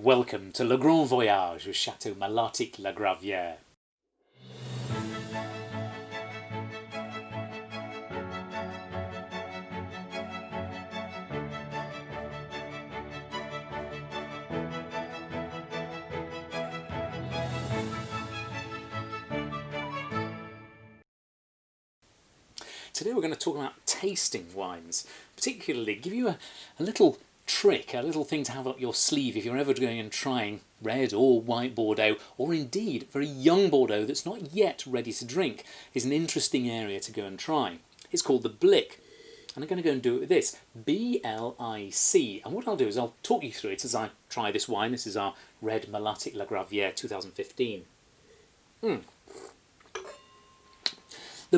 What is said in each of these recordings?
Welcome to Le Grand Voyage with Château Malartic-Lagravière. Today we're going to talk about tasting wines, particularly give you a little trick, a little thing to have up your sleeve if you're ever going and trying red or white Bordeaux, or indeed very young Bordeaux that's not yet ready to drink. Is an interesting area to go and try. It's called the BLIC, and I'm going to go and do it with this, BLIC. And what I'll do is I'll talk you through it as I try this wine. This is our red Malartic-Lagravière 2015. The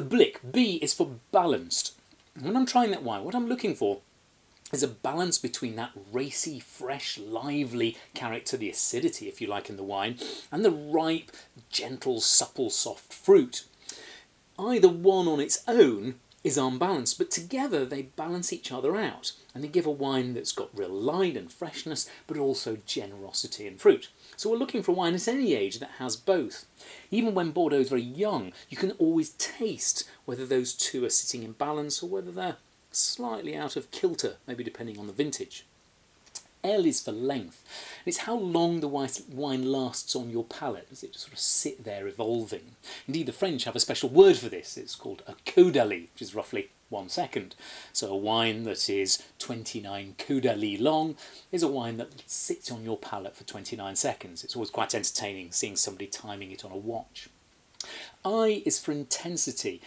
BLIC, B is for balanced. When I'm trying that wine, what I'm looking for is a balance between that racy, fresh, lively character, the acidity, if you like, in the wine, and the ripe, gentle, supple, soft fruit. Either one on its own is unbalanced, but together they balance each other out, and they give a wine that's got real light and freshness, but also generosity and fruit. So we're looking for a wine at any age that has both. Even when Bordeaux is very young, you can always taste whether those two are sitting in balance or whether they're slightly out of kilter, maybe depending on the vintage. L is for length. It's how long the wine lasts on your palate. Does it just sort of sit there evolving? Indeed, the French have a special word for this. It's called a caudalie, which is roughly 1 second. So a wine that is 29 caudalie long is a wine that sits on your palate for 29 seconds. It's always quite entertaining seeing somebody timing it on a watch. I is for intensity.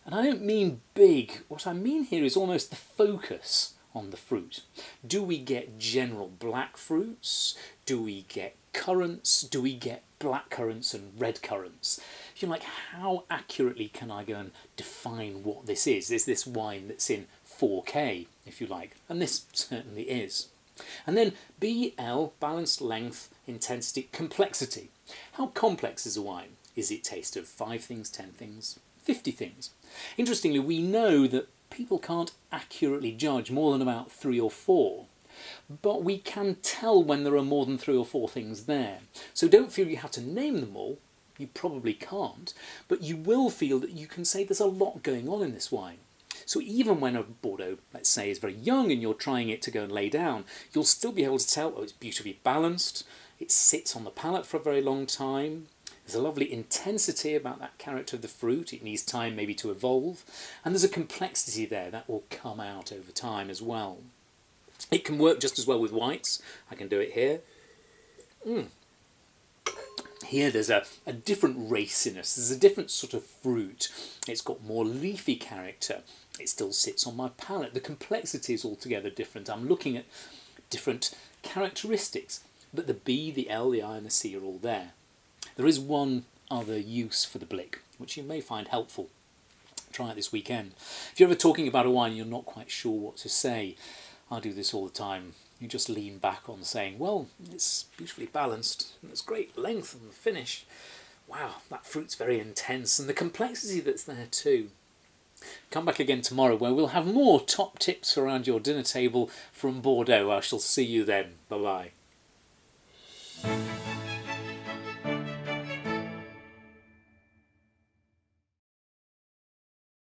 And I don't mean big. What I mean here is almost the focus on the fruit. Do we get general black fruits? Do we get currants? Do we get black currants and red currants? If you're like, how accurately can I go and define what this is? Is this wine that's in 4K, if you like? And this certainly is. And then BL, balanced length, intensity, complexity. How complex is a wine? Is it taste of 5 things, 10 things, 50 things? Interestingly, we know that people can't accurately judge more than about 3 or 4, but we can tell when there are more than 3 or 4 things there. So don't feel you have to name them all. You probably can't, but you will feel that you can say there's a lot going on in this wine. So even when a Bordeaux, let's say, is very young and you're trying it to go and lay down, you'll still be able to tell, oh, it's beautifully balanced, it sits on the palate for a very long time. There's a lovely intensity about that character of the fruit. It needs time maybe to evolve. And there's a complexity there that will come out over time as well. It can work just as well with whites. I can do it here. Here there's a different raciness. There's a different sort of fruit. It's got more leafy character. It still sits on my palate. The complexity is altogether different. I'm looking at different characteristics. But the B, the L, the I and the C are all there. There is one other use for the BLIC, which you may find helpful. Try it this weekend. If you're ever talking about a wine and you're not quite sure what to say, I do this all the time. You just lean back on saying, well, it's beautifully balanced, and there's great length on the finish. Wow, that fruit's very intense, and the complexity that's there too. Come back again tomorrow where we'll have more top tips around your dinner table from Bordeaux. I shall see you then. Bye-bye.